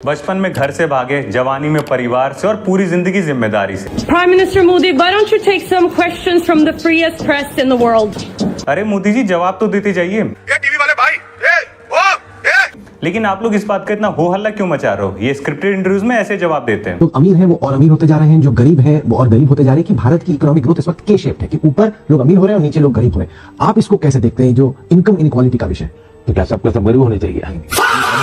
बचपन में घर से भागे, जवानी में परिवार से और पूरी जिंदगी जिम्मेदारी से। Prime Minister Modi, why don't you take some questions from the freest press in the world? अरे मोदी जी जवाब तो देते जाइए। ये टीवी वाले भाई, लेकिन आप लोग इस बात का इतना हो हल्ला क्यों मचा रहे हो? ये स्क्रिप्टेड इंटरव्यूज में ऐसे जवाब देते हैं। जो अमीर हैं वो और अमीर होते जा रहे हैं, जो गरीब हैं वो और गरीब होते जा रहे हैं। कि भारत की इकोनॉमिक ग्रोथ इस वक्त के शेप्ड है कि ऊपर लोग अमीर हो रहे हैं और नीचे लोग गरीब हो रहे हैं। आप इसको कैसे देखते हैं जो इनकम इनइक्वालिटी का विषय? तो क्या सबका सब गरीब होने चाहिए?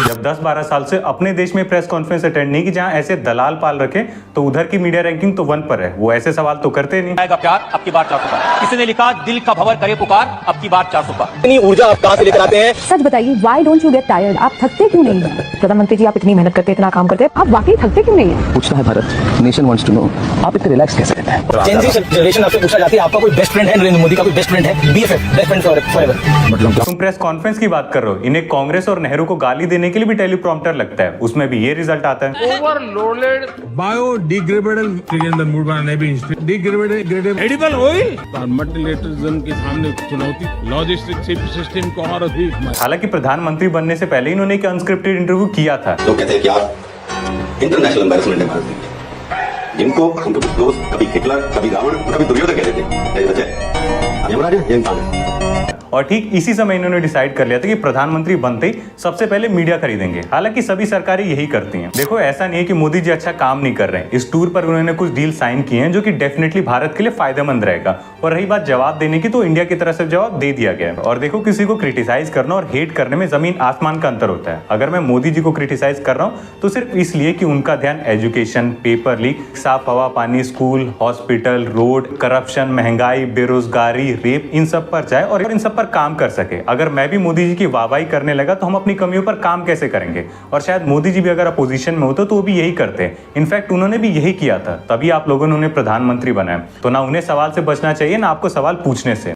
जब 10-12 साल से अपने देश में प्रेस कॉन्फ्रेंस अटेंड नहीं की जहां ऐसे दलाल पाल रखे, तो उधर की मीडिया रैंकिंग तो 1 पर है। वो ऐसे सवाल तो करते नहीं। आएगा प्यार, अब की बार 400 पार। किसी ने लिखा दिल का भंवर करे पुकार, अब की बार 400 पार। इतनी ऊर्जा आप कहां से लेकर आते हैं? सच बताइए, why don't you get tired? आप थकते क्यों नहीं हैं? प्रधानमंत्री जी, आप इतनी मेहनत करते हैं, इतना काम करते हैं, आप वाकई थकते क्यों नहीं हैं? पूछता है Bharat, nation wants to know, आप इतने रिलैक्स कैसे रहते हैं? जेन जी जनरेशन आपसे पूछा जाती है, आपका कोई बेस्ट फ्रेंड है? नरेंद्र मोदी का कोई बेस्ट फ्रेंड है? BFF, best friend forever. मतलब तुम प्रेस कॉन्फ्रेंस की बात कर रहे हो, इन्हें कांग्रेस और नेहरू को गाली देने के लिए भी टेलीप्रॉम्प्टर लगता है, उसमें भी ये रिजल्ट आता है। ओवरलोडेड बायोडिग्रेडेबल मूड बनाने भी डिग्रेडेबल एडिबल ऑयल और मल्टीलेटरिज्म के सामने चुनौती लॉजिस्टिक सिस्टम को और अधिक। हालांकि प्रधानमंत्री बनने से पहले इन्होंने एक अनस्क्रिप्टेड इंटरव्यू किया था। तो कहते हैं कि आप इंटरनेशनल एम्बैरेसमेंट है भारत की, जिनको उनके दोस्त कभी हिटलर, कभी रावण, कभी दुर्योधन कहते थे, ये बच्चे यमराज है, ये इंसान है। और ठीक इसी समय इन्होंने डिसाइड कर लिया था कि प्रधानमंत्री बनते ही सबसे पहले मीडिया खरीदेंगे। हालांकि सभी सरकारें यही करती हैं। देखो, ऐसा नहीं है कि मोदी जी अच्छा काम नहीं कर रहे हैं। इस टूर पर उन्होंने कुछ डील साइन किए हैं जो कि डेफिनेटली भारत के लिए फायदेमंद रहेगा। और रही बात जवाब देने की, तो इंडिया की तरफ से जवाब दे दिया गया है। और देखो, किसी को क्रिटिसाइज करना और हेट करने में जमीन आसमान का अंतर होता है। अगर मैं मोदी जी को क्रिटिसाइज कर रहा हूँ तो सिर्फ इसलिए कि उनका ध्यान एजुकेशन, पेपर लीक, साफ हवा पानी, स्कूल, हॉस्पिटल, रोड, करप्शन, महंगाई, बेरोजगारी, रेप, इन सब पर जाए और इन सब पर काम कर सके। अगर मैं भी मोदी जी की वाहवाही करने लगा तो हम अपनी कमियों पर काम कैसे करेंगे? और शायद मोदी जी भी अगर अपोजिशन में होते तो वो भी यही करते। इनफैक्ट उन्होंने भी यही किया था, तभी आप लोगों ने उन्हें प्रधानमंत्री बनाया। तो ना उन्हें सवाल से बचना चाहिए, ना आपको सवाल पूछने से।